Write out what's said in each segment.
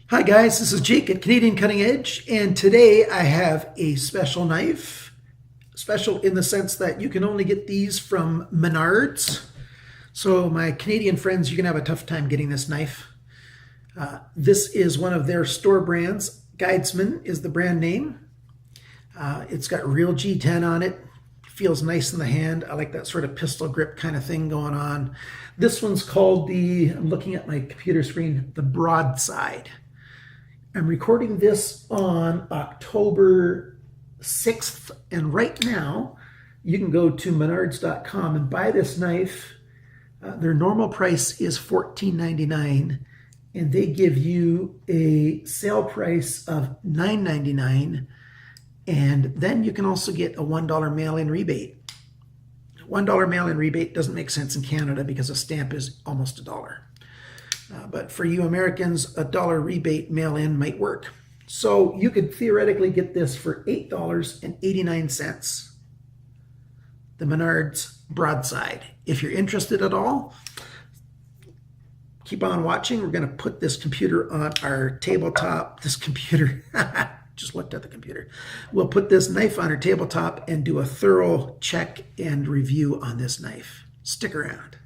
Hi guys, this is Jake at Canadian Cutting Edge, and today I have a special knife. Special in the sense that you can only get these from Menards. So my Canadian friends, you're gonna have a tough time getting this knife. This is one of their store brands. Guidesman is the brand name. It's got real G10 on it. Feels nice in the hand. I like that sort of pistol grip kind of thing going on. This one's called I'm looking at my computer screen, the Broadside. I'm recording this on October 6th, and right now you can go to menards.com and buy this knife. Their normal price is $14.99, and they give you a sale price of $9.99, and then you can also get a $1 mail-in rebate. $1 mail-in rebate doesn't make sense in Canada because a stamp is almost $1. But for you Americans, $1 rebate mail-in might work. So you could theoretically get this for $8.89, the Menards Broadside. If you're interested at all, keep on watching. We're going to put this computer on our tabletop. Just looked at the computer. We'll put this knife on our tabletop and do a thorough check and review on this knife. Stick around.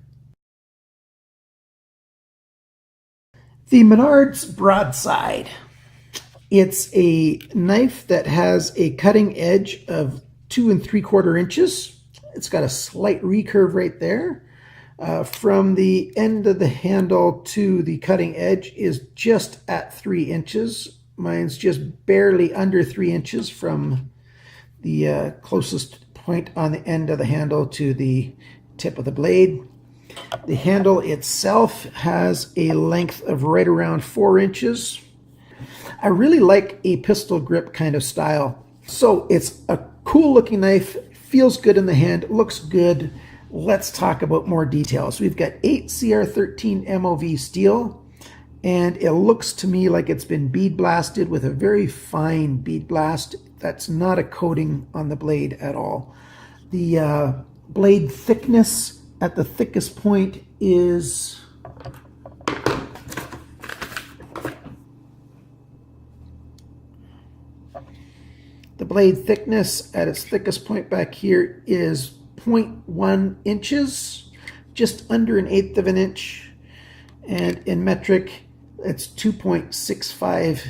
The Menards Broadside. It's a knife that has a cutting edge of 2 3/4 inches. It's got a slight recurve right there. From the end of the handle to the cutting edge is just at 3 inches. Mine's just barely under 3 inches from the closest point on the end of the handle to the tip of the blade. The handle itself has a length of right around 4 inches. I really like a pistol grip kind of style. So it's a cool looking knife, feels good in the hand, looks good. Let's talk about more details. We've got 8 CR13 MOV steel, and it looks to me like it's been bead blasted with a very fine bead blast. That's not a coating on the blade at all. The blade thickness at the thickest point is the blade thickness at its thickest point back here is 0.1 inches, just under 1/8 of an inch, and in metric it's 2.65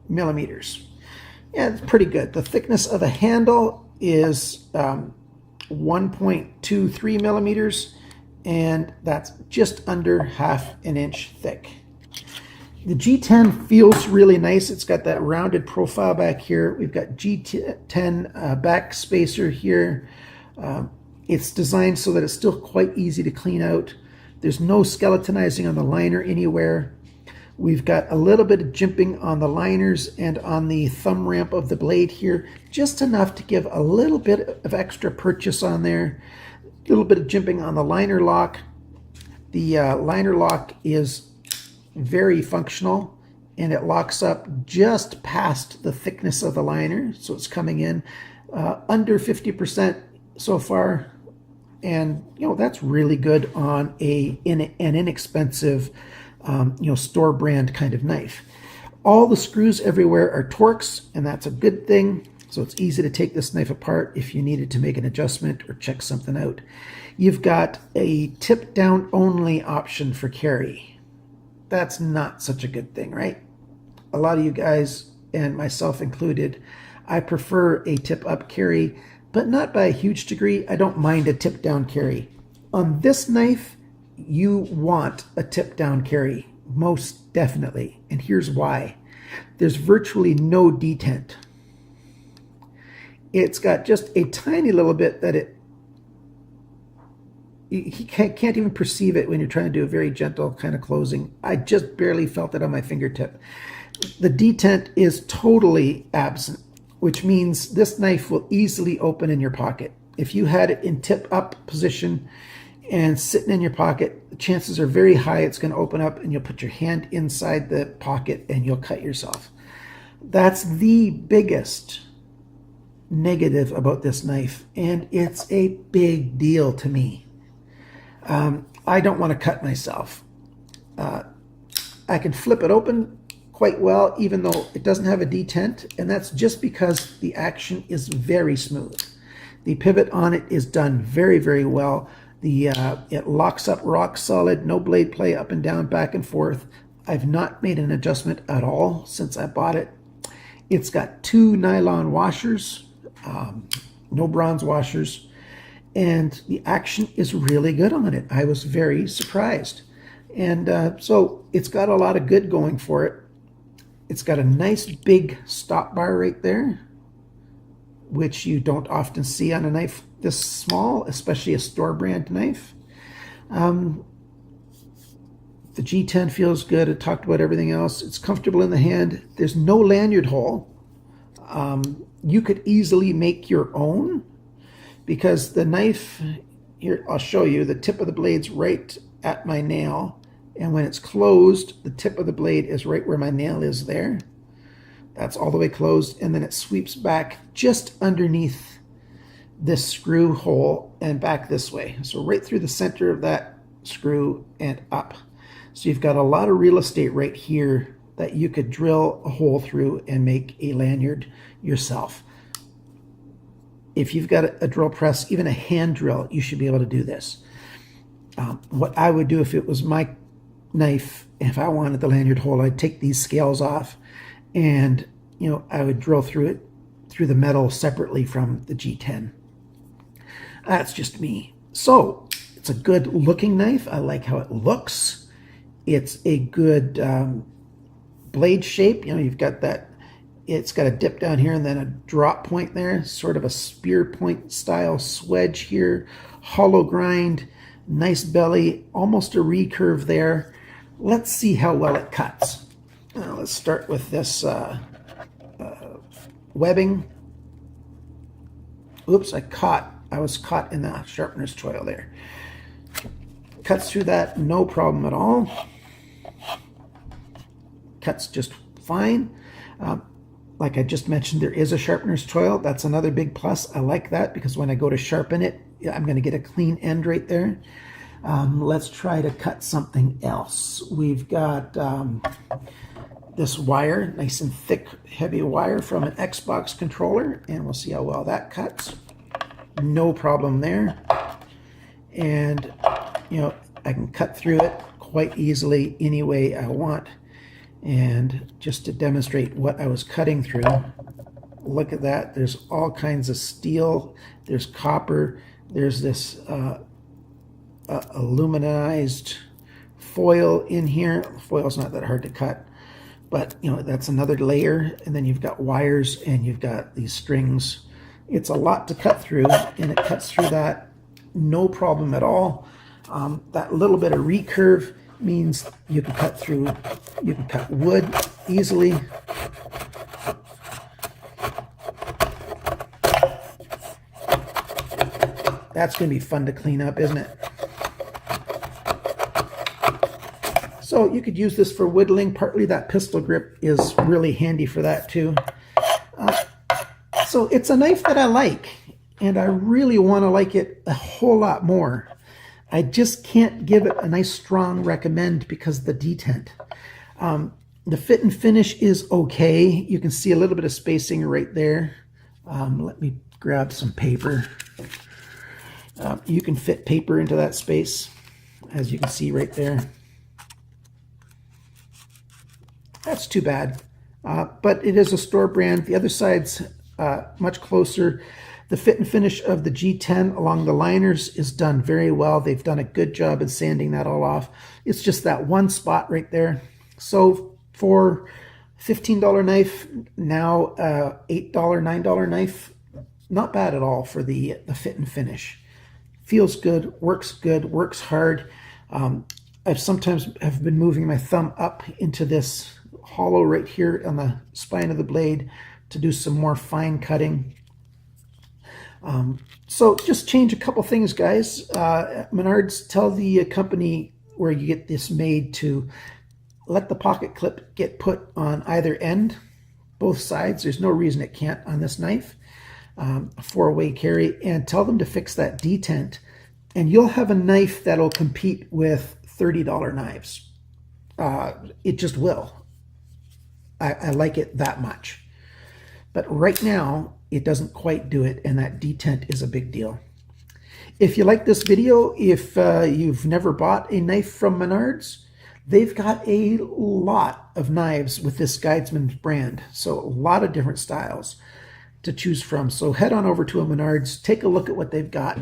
millimeters. Yeah, it's pretty good. The thickness of the handle is 1.23 millimeters, and that's just under 1/2 an inch thick. The G10 feels really nice. It's got that rounded profile back here. We've got G10 back spacer here. It's designed so that it's still quite easy to clean out. There's no skeletonizing on the liner anywhere. We've got a little bit of jimping on the liners and on the thumb ramp of the blade here, just enough to give a little bit of extra purchase on there. A little bit of jimping on the liner lock. The liner lock is very functional, and it locks up just past the thickness of the liner, so it's coming in under 50% so far, and that's really good on an inexpensive store brand kind of knife. All the screws everywhere are Torx, and that's a good thing. So it's easy to take this knife apart if you needed to make an adjustment or check something out. You've got a tip down only option for carry. That's not such a good thing, right? A lot of you guys, and myself included, I prefer a tip up carry, but not by a huge degree. I don't mind a tip down carry. On this knife, you want a tip down carry, most definitely, and here's why. There's virtually no detent. It's got just a tiny little bit that you can't even perceive it when you're trying to do a very gentle kind of closing. I just barely felt it on my fingertip. The detent is totally absent, which means this knife will easily open in your pocket. If you had it in tip up position and sitting in your pocket, the chances are very high it's going to open up and you'll put your hand inside the pocket and you'll cut yourself. That's the biggest negative about this knife, and it's a big deal to me. I don't want to cut myself. I can flip it open quite well, even though it doesn't have a detent, and that's just because the action is very smooth. The pivot on it is done very, very well. It locks up rock solid, no blade play up and down, back and forth. I've not made an adjustment at all since I bought it. It's got 2 nylon washers, no bronze washers, and the action is really good on it. I was very surprised. And so it's got a lot of good going for it. It's got a nice big stop bar right there, which you don't often see on a knife this small, especially a store brand knife. The G10 feels good. I talked about everything else. It's comfortable in the hand. There's no lanyard hole. You could easily make your own, because the knife, here, I'll show you, the tip of the blade's right at my nail, and when it's closed, the tip of the blade is right where my nail is there. That's all the way closed, and then it sweeps back just underneath this screw hole and back this way. So right through the center of that screw and up. So you've got a lot of real estate right here that you could drill a hole through and make a lanyard yourself. If you've got a drill press, even a hand drill, you should be able to do this. What I would do if it was my knife, if I wanted the lanyard hole, I'd take these scales off, and I would drill through it, through the metal separately from the G10. That's just me. So it's a good looking knife. I like how it looks. It's a good blade shape. You've got that, it's got a dip down here and then a drop point there, sort of a spear point style swedge here, hollow grind, nice belly, almost a recurve there. Let's see how well it cuts. Let's start with this webbing. Oops, I was caught in the sharpener's choil there. Cuts through that, no problem at all. Cuts just fine. Like I just mentioned, there is a sharpener's choil. That's another big plus. I like that because when I go to sharpen it, I'm going to get a clean end right there. Let's try to cut something else. We've got this wire, nice and thick, heavy wire from an Xbox controller, and we'll see how well that cuts. No problem there. And, I can cut through it quite easily any way I want. And just to demonstrate what I was cutting through, look at that. There's all kinds of steel. There's copper. There's this aluminized foil in here. Foil's not that hard to cut, but that's another layer. And then you've got wires and you've got these strings. It's a lot to cut through, and it cuts through that no problem at all. That little bit of recurve means you can cut through, you can cut wood easily. That's going to be fun to clean up, isn't it? So you could use this for whittling. Partly that pistol grip is really handy for that too. So it's a knife that I like, and I really want to like it a whole lot more. I just can't give it a nice strong recommend because of the detent. The fit and finish is okay. You can see a little bit of spacing right there. Let me grab some paper. You can fit paper into that space, as you can see right there. That's too bad, but it is a store brand. The other side's much closer. The fit and finish of the G10 along the liners is done very well. They've done a good job in sanding that all off. It's just that one spot right there. So for $15 knife, now $8, $9 knife, not bad at all for the fit and finish. Feels good, works hard. I've sometimes have been moving my thumb up into this hollow right here on the spine of the blade to do some more fine cutting. So just change a couple things, guys. Menards, tell the company where you get this made to let the pocket clip get put on either end, both sides. There's no reason it can't on this knife. A 4-way carry, and tell them to fix that detent, and you'll have a knife that'll compete with $30 knives. It just will. I like it that much. But right now, it doesn't quite do it, and that detent is a big deal. If you like this video, if you've never bought a knife from Menards, they've got a lot of knives with this Guidesman brand. So a lot of different styles to choose from. So head on over to a Menards, take a look at what they've got.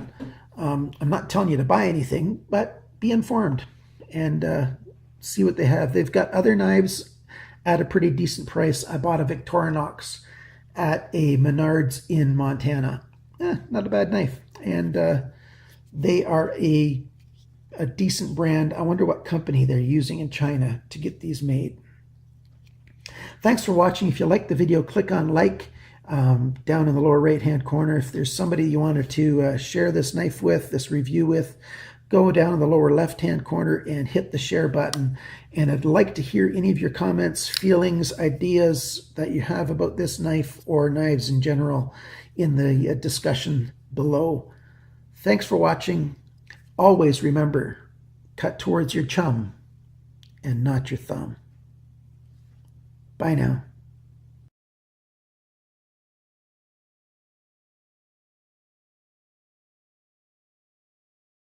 I'm not telling you to buy anything, but be informed and see what they have. They've got other knives at a pretty decent price. I bought a Victorinox at a Menards in Montana. Not a bad knife. And they are a decent brand. I wonder what company they're using in China to get these made. Thanks for watching. If you liked the video, click on like down in the lower right-hand corner. If there's somebody you wanted to share this knife with, this review with, go down in the lower left-hand corner and hit the share button. And I'd like to hear any of your comments, feelings, ideas that you have about this knife or knives in general in the discussion below. Thanks for watching. Always remember, cut towards your chum and not your thumb. Bye now.